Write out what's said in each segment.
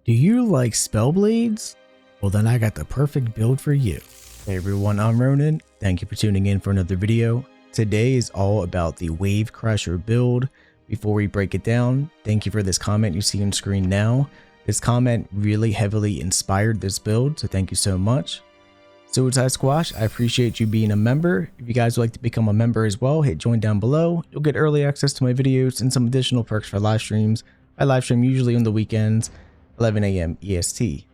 Do you like spell blades? Well, then I got the perfect build for you. Hey everyone, I'm Ronan. Thank you for tuning in for another video. Today is all about the Wave Crusher build. Before we break it down, thank you for this comment you see on screen now. This comment really heavily inspired this build, so thank you so much. Suicide Squash, I appreciate you being a member. If you guys would like to become a member as well, hit join down below. You'll get early access to my videos and some additional perks for live streams. I live stream usually on the weekends, 11 AM EST.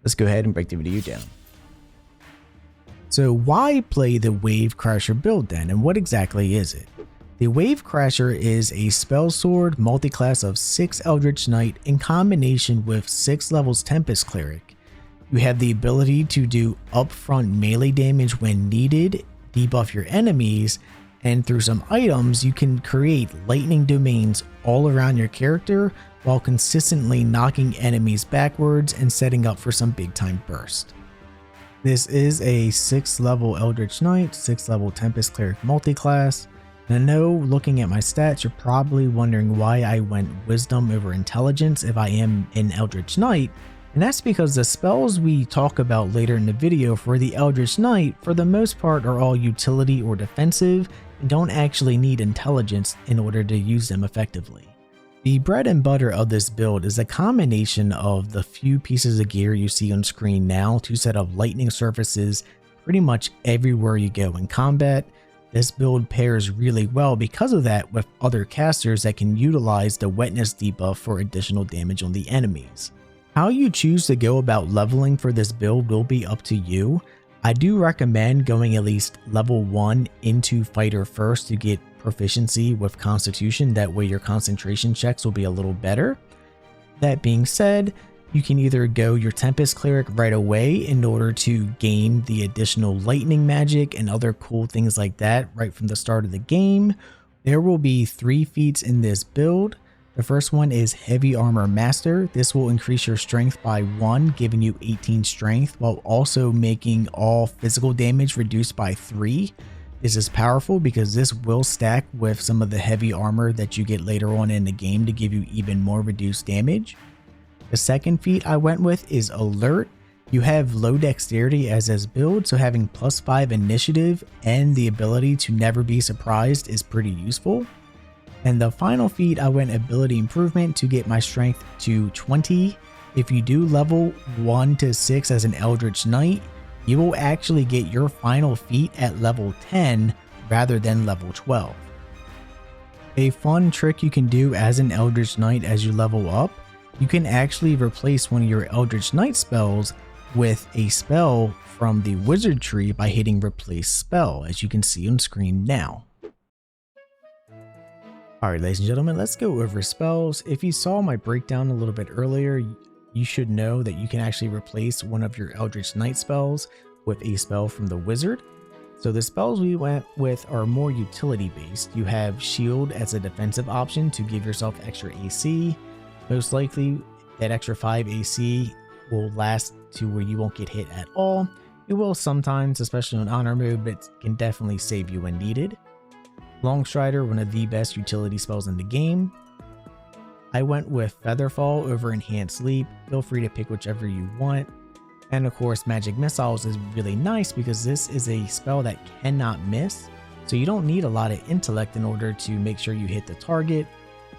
Let's go ahead and break the video down. So why play the Wave Crusher build then, and what exactly is it? The Wave Crusher is a spell sword multi-class of 6 Eldritch Knight in combination with 6 levels Tempest Cleric. You have the ability to do upfront melee damage when needed, debuff your enemies, and through some items you can create lightning domains all around your character while consistently knocking enemies backwards and setting up for some big time burst. This is a 6th level Eldritch Knight, 6th level Tempest Cleric multiclass. And I know looking at my stats you're probably wondering why I went Wisdom over Intelligence if I am an Eldritch Knight, and that's because the spells we talk about later in the video for the Eldritch Knight for the most part are all utility or defensive and don't actually need intelligence in order to use them effectively. The bread and butter of this build is a combination of the few pieces of gear you see on screen now to set up lightning surfaces pretty much everywhere you go in combat. This build pairs really well because of that with other casters that can utilize the wetness debuff for additional damage on the enemies. How you choose to go about leveling for this build will be up to you. I do recommend going at least level 1 into fighter first to get proficiency with constitution, that way your concentration checks will be a little better. That being said, you can either go your Tempest Cleric right away in order to gain the additional lightning magic and other cool things like that right from the start of the game. There will be 3 feats in this build. The first one is Heavy Armor Master. This will increase your strength by 1, giving you 18 strength while also making all physical damage reduced by 3. This is powerful because this will stack with some of the heavy armor that you get later on in the game to give you even more reduced damage. The second feat I went with is Alert. You have low dexterity as this build, so having +5 initiative and the ability to never be surprised is pretty useful. And the final feat I went Ability Improvement to get my strength to 20. If you do level 1 to 6 as an Eldritch Knight, you will actually get your final feat at level 10 rather than level 12. A fun trick you can do as an Eldritch Knight as you level up, you can actually replace one of your Eldritch Knight spells with a spell from the wizard tree by hitting replace spell, as you can see on screen now. Alright ladies and gentlemen, let's go over spells. If you saw my breakdown a little bit earlier, you should know that you can actually replace one of your Eldritch Knight spells with a spell from the wizard. So the spells we went with are more utility based. You have Shield as a defensive option to give yourself extra AC. Most likely that extra 5 AC will last to where you won't get hit at all. It will sometimes, especially on honor mode, but it can definitely save you when needed. Longstrider, one of the best utility spells in the game. I went with Featherfall over Enhanced Leap. Feel free to pick whichever you want. And of course, Magic Missiles is really nice because this is a spell that cannot miss. So you don't need a lot of intellect in order to make sure you hit the target,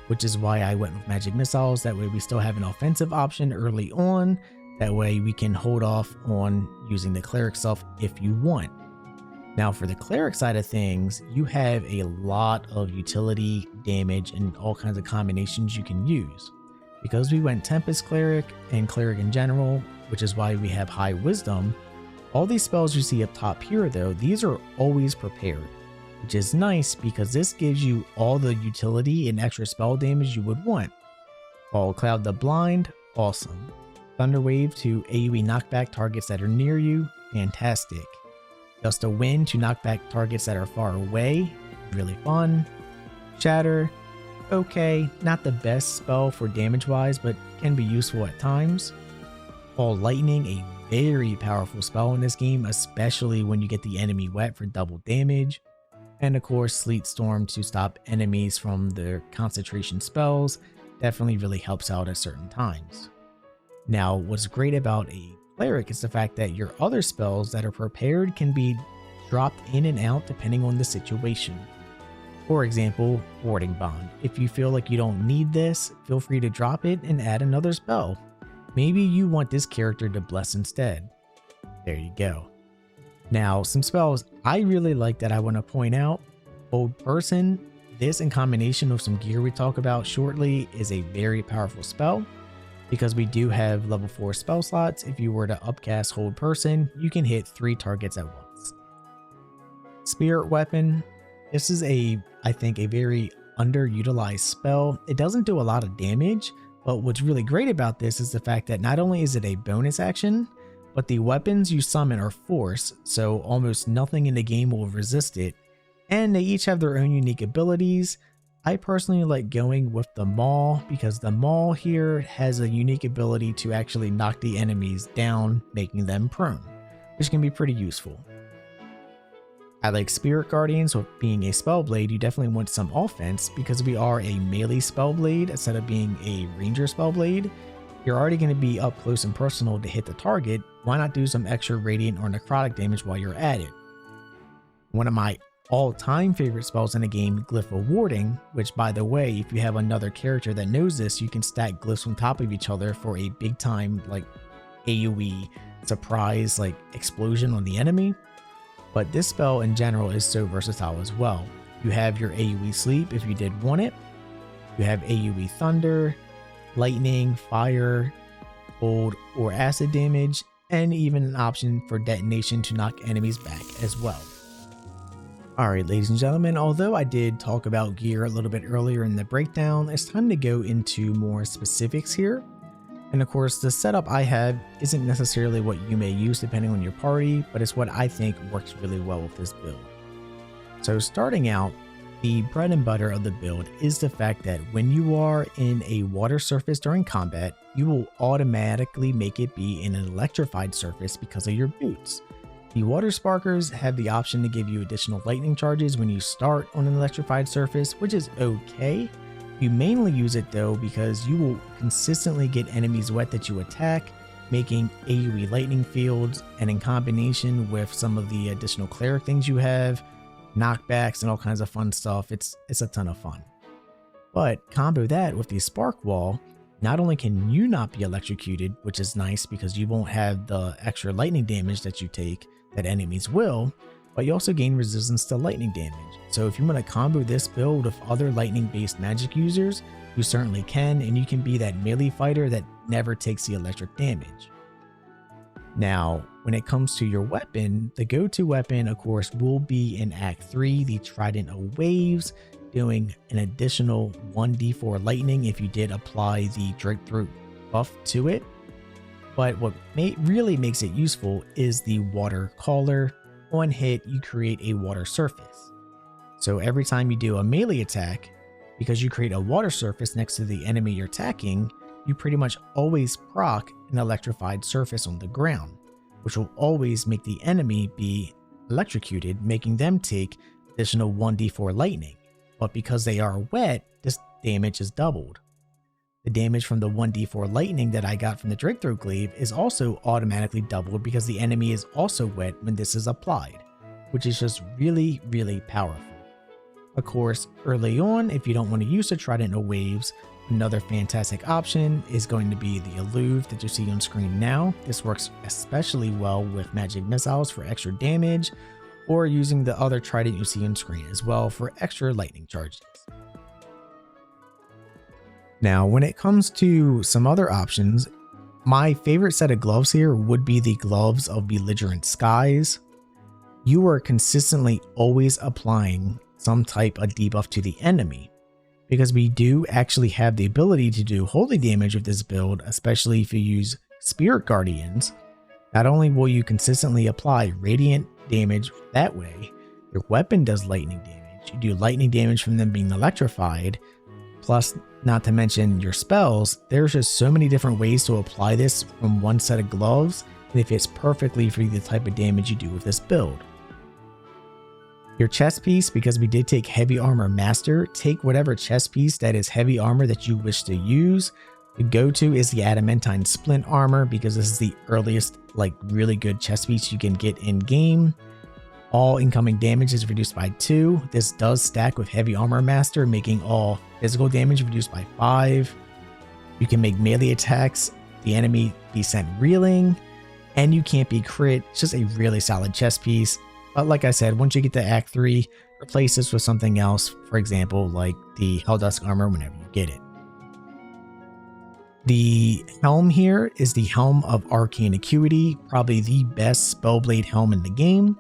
which is why I went with Magic Missiles. That way we still have an offensive option early on. That way we can hold off on using the Cleric self if you want. Now for the Cleric side of things, you have a lot of utility, damage, and all kinds of combinations you can use. Because we went Tempest Cleric and Cleric in general, which is why we have high Wisdom, all these spells you see up top here though, these are always prepared, which is nice because this gives you all the utility and extra spell damage you would want. Fall Cloud the Blind, awesome. Thunder Wave to AoE knockback targets that are near you, fantastic. Gust of Wind to knock back targets that are far away, really fun. Shatter, okay, not the best spell for damage wise, but can be useful at times. Fall Lightning, a very powerful spell in this game, especially when you get the enemy wet for double damage. And of course, Sleet Storm to stop enemies from their concentration spells, definitely really helps out at certain times. Now, what's great about a cleric is the fact that your other spells that are prepared can be dropped in and out depending on the situation. For example, Warding Bond. If you feel like you don't need this, feel free to drop it and add another spell. Maybe you want this character to bless instead. There you go. Now, some spells I really like that I want to point out. Hold Person. This, in combination with some gear we talk about shortly, is a very powerful spell. Because we do have level 4 spell slots, if you were to upcast Hold Person, you can hit 3 targets at once. Spirit Weapon. This is I think a very underutilized spell. It doesn't do a lot of damage, but what's really great about this is the fact that not only is it a bonus action, but the weapons you summon are force, so almost nothing in the game will resist it, and they each have their own unique abilities. I personally like going with the Maul because the Maul here has a unique ability to actually knock the enemies down, making them prone, which can be pretty useful. I like Spirit Guardians. With being a Spellblade, you definitely want some offense because we are a melee Spellblade instead of being a Ranger Spellblade. You're already going to be up close and personal to hit the target. Why not do some extra radiant or necrotic damage while you're at it? One of my all-time favorite spells in the game, Glyph of Warding, which, by the way, if you have another character that knows this, you can stack glyphs on top of each other for a big time like AoE surprise like explosion on the enemy. But this spell in general is so versatile as well. You have your AoE Sleep if you did want it. You have AoE Thunder, Lightning, Fire, Cold, or Acid damage, and even an option for detonation to knock enemies back as well. Alright, ladies and gentlemen, although I did talk about gear a little bit earlier in the breakdown, it's time to go into more specifics here. And of course, the setup I have isn't necessarily what you may use depending on your party, but it's what I think works really well with this build. So starting out, the bread and butter of the build is the fact that when you are in a water surface during combat, you will automatically make it be in an electrified surface because of your boots. The water sparkers have the option to give you additional lightning charges when you start on an electrified surface, which is okay. You mainly use it though because you will consistently get enemies wet that you attack, making AoE lightning fields, and in combination with some of the additional cleric things you have, knockbacks and all kinds of fun stuff, it's a ton of fun. But combo that with the spark wall, not only can you not be electrocuted, which is nice because you won't have the extra lightning damage that you take that enemies will, but you also gain resistance to lightning damage. So if you want to combo this build with other lightning based magic users, you certainly can, and you can be that melee fighter that never takes the electric damage. Now, when it comes to your weapon, the go-to weapon of course will be in Act 3, the Trident of Waves, doing an additional 1d4 lightning if you did apply the Drake Throat buff to it. But what really makes it useful is the Water Caller. On hit, you create a water surface. So every time you do a melee attack, because you create a water surface next to the enemy you're attacking, you pretty much always proc an electrified surface on the ground, which will always make the enemy be electrocuted, making them take additional 1d4 lightning. But because they are wet, this damage is doubled. The damage from the 1d4 lightning that I got from the Drake Throat Glaive is also automatically doubled because the enemy is also wet when this is applied, which is just really, really powerful. Of course, early on, if you don't want to use the Trident of Waves, another fantastic option is going to be the Eluve that you see on screen now. This works especially well with magic missiles for extra damage, or using the other Trident you see on screen as well for extra lightning charges. Now, when it comes to some other options, my favorite set of gloves here would be the Gloves of Belligerent Skies. You are consistently always applying some type of debuff to the enemy, because we do actually have the ability to do holy damage with this build, especially if you use Spirit Guardians. Not only will you consistently apply radiant damage that way, your weapon does lightning damage. You do lightning damage from them being electrified, plus not to mention your spells. There's just so many different ways to apply this from one set of gloves, and it fits perfectly for the type of damage you do with this build. Your chest piece, because we did take Heavy Armor Master, take whatever chest piece that is heavy armor that you wish to use. The go-to is the adamantine splint armor because this is the earliest like really good chest piece you can get in game. All incoming damage is reduced by 2. This does stack with heavy armor master, making all physical damage reduced by 5. You can make melee attacks, the enemy be sent reeling, and you can't be crit. It's just a really solid chest piece. But like I said, once you get to Act 3, replace this with something else, for example, like the Helldusk armor whenever you get it. The helm here is the Helm of Arcane Acuity, probably the best Spellblade helm in the game.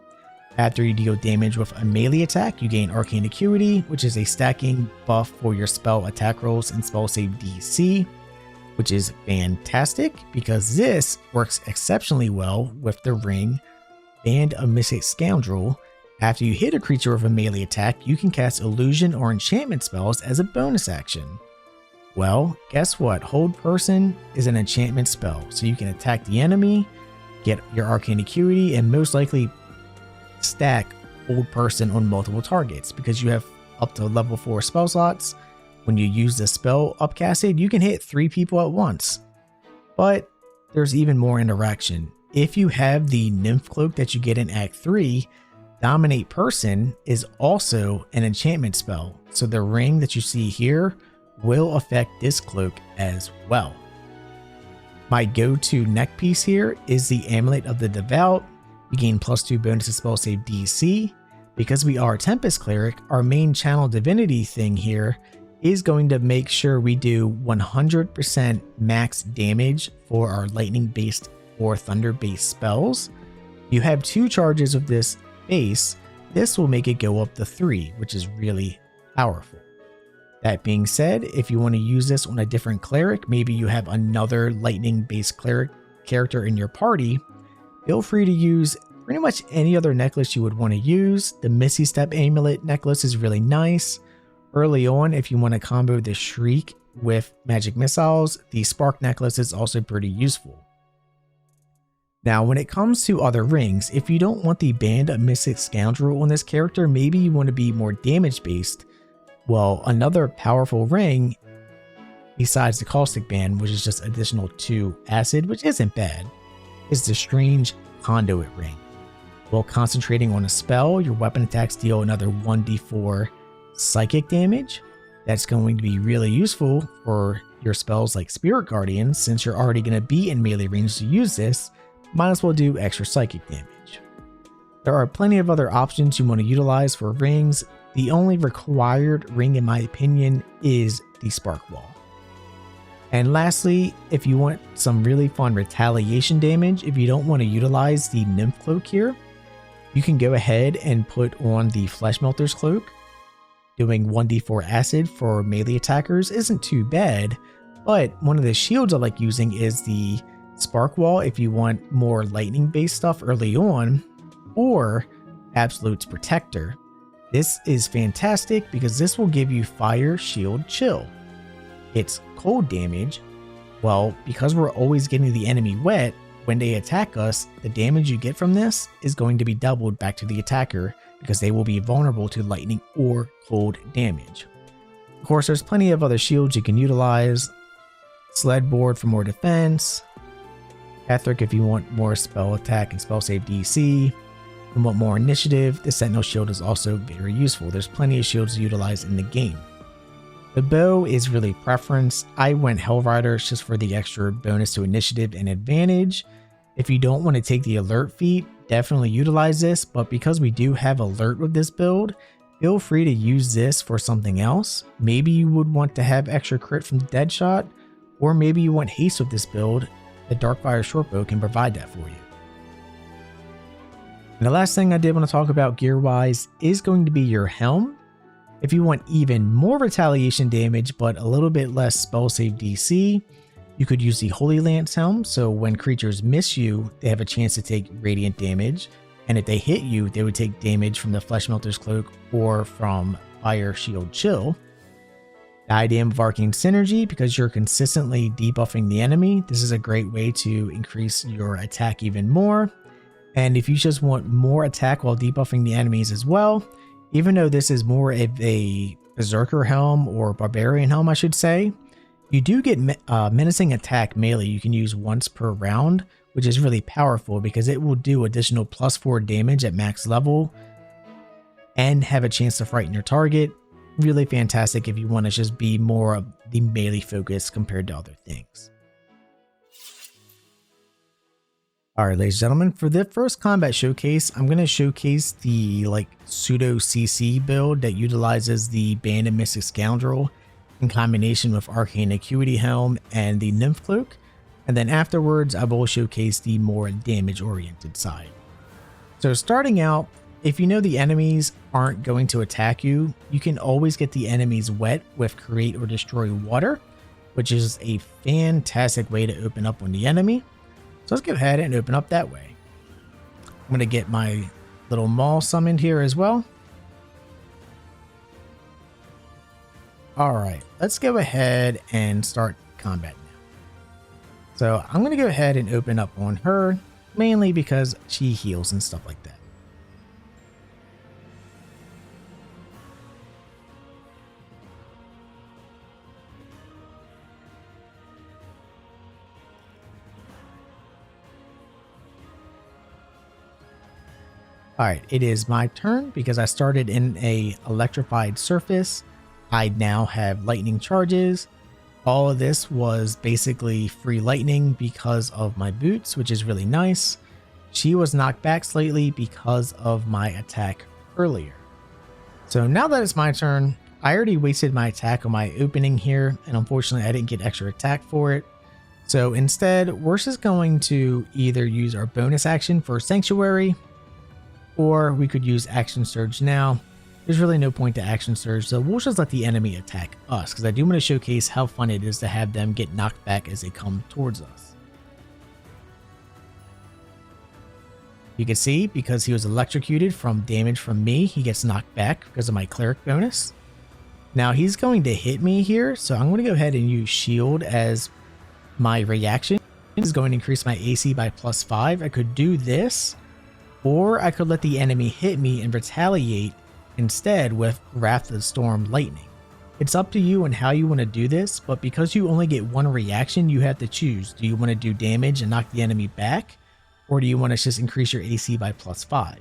After you deal damage with a melee attack, you gain Arcane Acuity, which is a stacking buff for your spell attack rolls and spell save DC, which is fantastic because this works exceptionally well with the ring Band of Mystic Scoundrel. After you hit a creature with a melee attack, you can cast illusion or enchantment spells as a bonus action. Well, guess what? Hold Person is an enchantment spell, so you can attack the enemy, get your Arcane Acuity, and most likely stack Hold Person on multiple targets because you have up to level 4 spell slots. When you use the spell upcasted, you can hit 3 people at once. But there's even more interaction. If you have the Nymph Cloak that you get in Act 3, Dominate Person is also an enchantment spell, so the ring that you see here will affect this cloak as well. My go-to neck piece here is the Amulet of the Devout. You gain +2 bonus to spell save DC. Because we are Tempest Cleric, our main channel divinity thing here is going to make sure we do 100% max damage for our lightning based or thunder based spells. You have 2 charges of this base. This will make it go up to 3, which is really powerful. That being said, if you want to use this on a different cleric, maybe you have another lightning based cleric character in your party, feel free to use pretty much any other necklace you would want to use. The Misty Step Amulet necklace is really nice. Early on, if you want to combo the Shriek with magic missiles, the Spark necklace is also pretty useful. Now, when it comes to other rings, if you don't want the Band of Mystic Scoundrel on this character, maybe you want to be more damage based. Well, another powerful ring, besides the Caustic Band, which is just additional 2 acid, which isn't bad, is the Strange Conduit Ring. While concentrating on a spell, your weapon attacks deal another 1d4 psychic damage. That's going to be really useful for your spells like Spirit Guardian, since you're already going to be in melee range to use this, might as well do extra psychic damage. There are plenty of other options you want to utilize for rings. The only required ring, in my opinion, is the Spark Wall. And lastly, if you want some really fun retaliation damage, if you don't want to utilize the Nymph Cloak here, you can go ahead and put on the Flesh Melter's Cloak. Doing 1d4 acid for melee attackers isn't too bad, but one of the shields I like using is the Spark Wall if you want more lightning based stuff early on, or Absolute's Protector. This is fantastic because this will give you Fire, Shield, Chill. It's cold damage. Well, because we're always getting the enemy wet, when they attack us, the damage you get from this is going to be doubled back to the attacker because they will be vulnerable to lightning or cold damage. Of course, there's plenty of other shields you can utilize. Sled Board for more defense. Etheric if you want more spell attack and spell save DC. And want more initiative, the Sentinel Shield is also very useful. There's plenty of shields to utilize in the game. The bow is really preference. I went Hellriders just for the extra bonus to initiative and advantage. If you don't want to take the alert feat, definitely utilize this, but because we do have alert with this build, feel free to use this for something else. Maybe you would want to have extra crit from the Deadshot, or maybe you want haste with this build. The Darkfire Shortbow can provide that for you. And the last thing I did want to talk about gear-wise is going to be your helm. If you want even more retaliation damage, but a little bit less spell save DC, you could use the Holy Lance helm, so when creatures miss you, they have a chance to take radiant damage, and if they hit you, they would take damage from the Flesh Melter's Cloak or from Fire, Shield, Chill. Diadem of Arcane Synergy, because you're consistently debuffing the enemy, this is a great way to increase your attack even more. And if you just want more attack while debuffing the enemies as well, even though this is more of a Berserker helm or Barbarian helm, I should say, You do get menacing attack melee you can use once per round, which is really powerful because it will do additional +4 damage at max level and have a chance to frighten your target. Really fantastic if you want to just be more of the melee focus compared to other things. Alright, ladies and gentlemen, for the first combat showcase, I'm going to showcase the pseudo CC build that utilizes the Banded Mystic Scoundrel in combination with Arcane Acuity Helm and the Nymph Cloak, and then afterwards I will showcase the more damage oriented side. So starting out, if you know the enemies aren't going to attack you, you can always get the enemies wet with Create or Destroy Water, which is a fantastic way to open up on the enemy. So let's go ahead and open up that way. I'm going to get my little Maul summoned here as well. Alright, let's go ahead and start combat now. So I'm going to go ahead and open up on her, mainly because she heals and stuff like that. Alright, it is my turn because I started in a electrified surface. I now have lightning charges. All of this was basically free lightning because of my boots, which is really nice. She was knocked back slightly because of my attack earlier. So now that it's my turn, I already wasted my attack on my opening here, and unfortunately I didn't get extra attack for it. So instead, we're just going to either use our bonus action for Sanctuary, or we could use Action Surge now. There's really no point to Action Surge, so we'll just let the enemy attack us, because I do want to showcase how fun it is to have them get knocked back as they come towards us. You can see, because he was electrocuted from damage from me, he gets knocked back because of my Cleric bonus. Now he's going to hit me here, so I'm going to go ahead and use Shield as my reaction. This is going to increase my AC by +5. I could do this, or I could let the enemy hit me and retaliate instead with Wrath of the Storm Lightning. It's up to you on how you want to do this, but because you only get one reaction, you have to choose. Do you want to do damage and knock the enemy back, or do you want to just increase your AC by +5?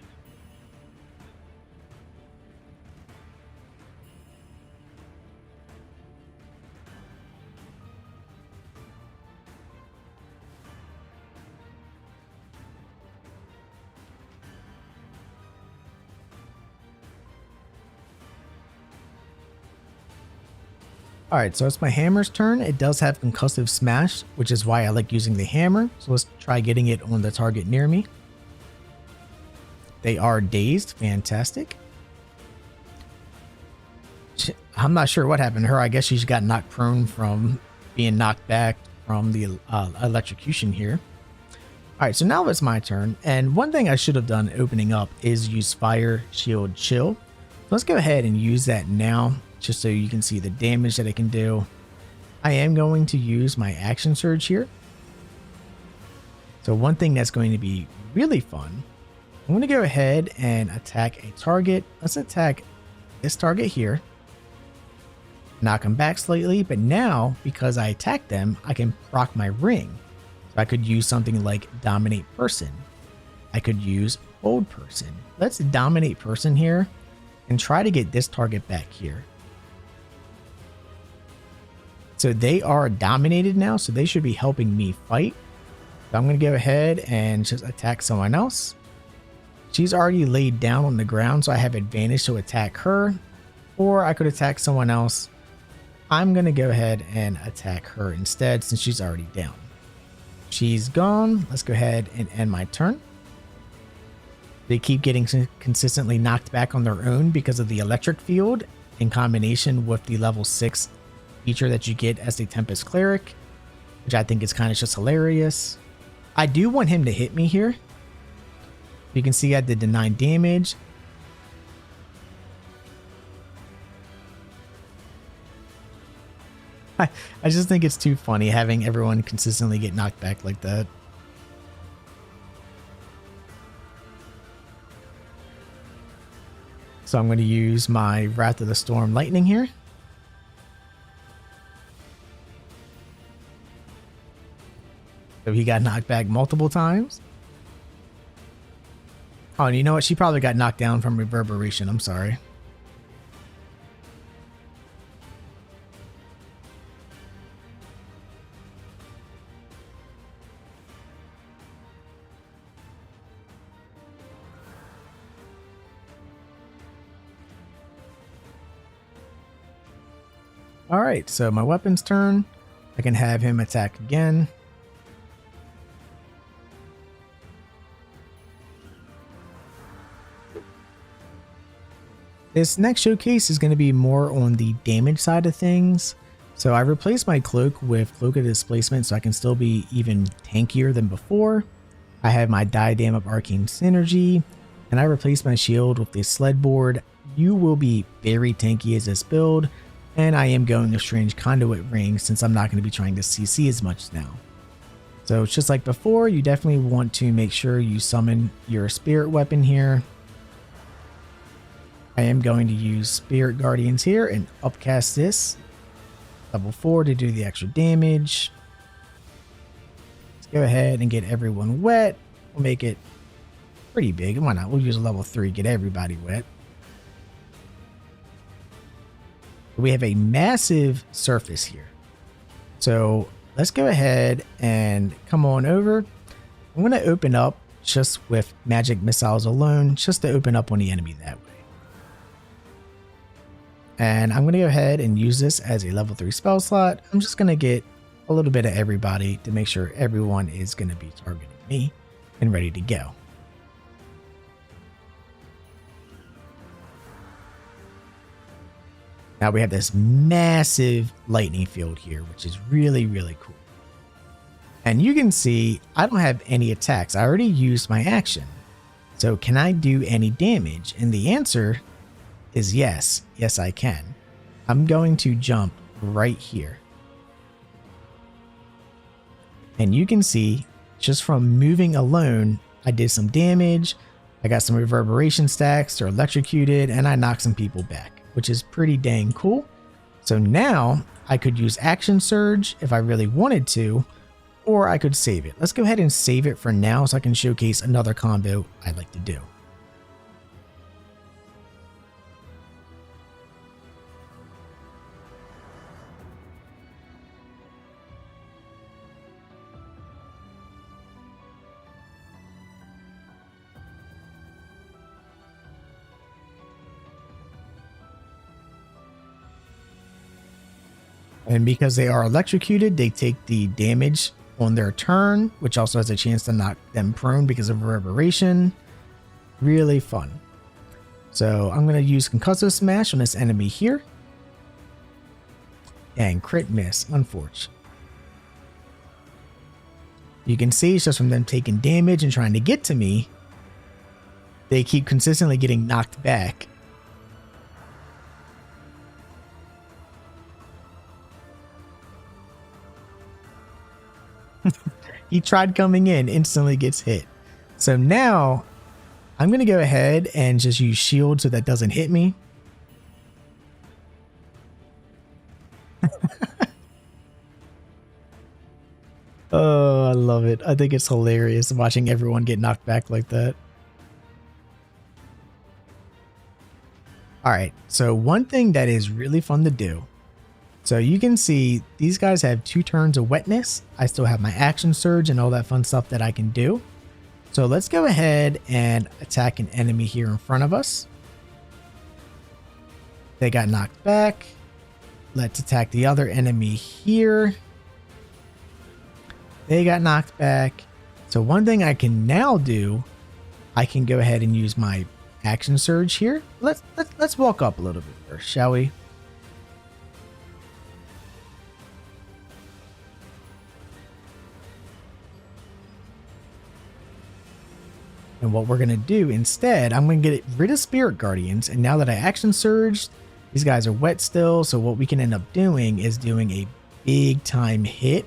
Alright, so it's my hammer's turn. It does have concussive smash, which is why I like using the hammer. So let's try getting it on the target near me. They are dazed. Fantastic. I'm not sure what happened to her. I guess she just got knocked prone from being knocked back from the electrocution here. Alright, so now it's my turn. And one thing I should have done opening up is use Fire, Shield, Chill. So let's go ahead and use that now, just so you can see the damage that it can do. I am going to use my Action Surge here. So one thing that's going to be really fun, I'm going to go ahead and attack a target. Let's attack this target here. Knock them back slightly, but now, because I attacked them, I can proc my ring. So I could use something like Dominate Person. I could use Hold Person. Let's Dominate Person here and try to get this target back here. So they are dominated now, so they should be helping me fight. So I'm going to go ahead and just attack someone else. She's already laid down on the ground, so I have advantage to attack her. Or I could attack someone else. I'm going to go ahead and attack her instead since she's already down. She's gone. Let's go ahead and end my turn. They keep getting consistently knocked back on their own because of the electric field in combination with the level 6 feature that you get as a Tempest Cleric, which I think is kind of just hilarious. I do want him to hit me here. You can see I did the 9 damage. I just think it's too funny having everyone consistently get knocked back like that. So I'm going to use my Wrath of the Storm Lightning here. So he got knocked back multiple times. Oh, and you know what? She probably got knocked down from reverberation. I'm sorry. All right, so my weapon's turn. I can have him attack again. This next showcase is going to be more on the damage side of things. So I replaced my cloak with Cloak of Displacement so I can still be even tankier than before. I have my Diadem of Arcane Synergy, and I replaced my shield with the Sled Board. You will be very tanky as this build, and I am going a Strange Conduit Ring since I'm not going to be trying to CC as much now. So it's just like before, you definitely want to make sure you summon your spirit weapon here. I am going to use Spirit Guardians here and upcast this. Level 4 to do the extra damage. Let's go ahead and get everyone wet. We'll make it pretty big. Why not? We'll use a level 3, get everybody wet. We have a massive surface here. So let's go ahead and come on over. I'm going to open up just with magic missiles alone, just to open up on the enemy that way. And I'm going to go ahead and use this as a level 3 spell slot. I'm just going to get a little bit of everybody to make sure everyone is going to be targeting me and ready to go. Now we have this massive lightning field here, which is really, really cool. And you can see I don't have any attacks. I already used my action. So can I do any damage? And the answer is yes. Yes, I can. I'm going to jump right here. And you can see just from moving alone, I did some damage. I got some reverberation stacks, they're electrocuted, and I knocked some people back, which is pretty dang cool. So now I could use Action Surge if I really wanted to, or I could save it. Let's go ahead and save it for now so I can showcase another combo I'd like to do. And because they are electrocuted, they take the damage on their turn, which also has a chance to knock them prone because of reverberation. Really fun. So I'm going to use Concussive Smash on this enemy here. And crit miss, unfortunately. You can see it's just from them taking damage and trying to get to me. They keep consistently getting knocked back. He tried coming in, instantly gets hit. So now I'm going to go ahead and just use shield so that doesn't hit me. Oh, I love it. I think it's hilarious watching everyone get knocked back like that. All right, so one thing that is really fun to do. So you can see these guys have 2 turns of wetness. I still have my Action Surge and all that fun stuff that I can do. So let's go ahead and attack an enemy here in front of us. They got knocked back. Let's attack the other enemy here. They got knocked back. So one thing I can now do, I can go ahead and use my Action Surge here. Let's walk up a little bit first, shall we? And what we're going to do instead, I'm going to get rid of Spirit Guardians. And now that I Action Surged, these guys are wet still. So what we can end up doing is doing a big time hit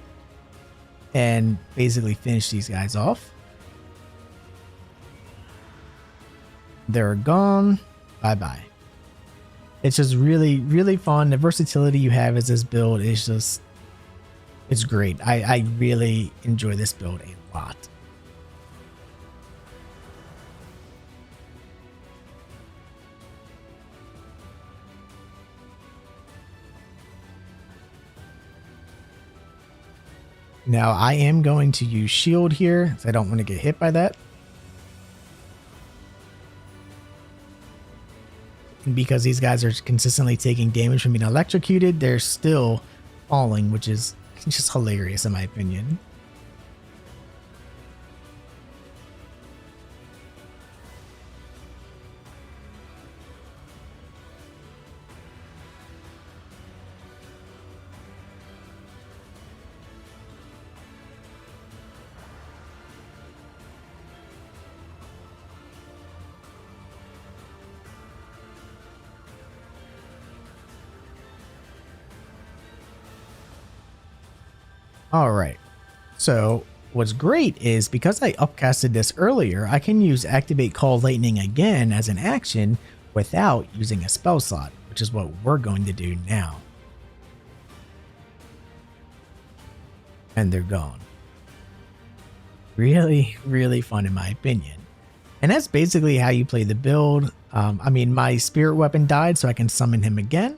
and basically finish these guys off. They're gone. Bye-bye. It's just really, really fun. The versatility you have as this build is just It's great. I really enjoy this build a lot. Now I am going to use shield here, so I don't want to get hit by that. And because these guys are consistently taking damage from being electrocuted, they're still falling, which is just hilarious in my opinion. All right. So what's great is because I upcasted this earlier, I can use activate call lightning again as an action without using a spell slot, which is what we're going to do now. And they're gone. Really, really fun in my opinion. And that's basically how you play the build. I mean, my spirit weapon died, so I can summon him again.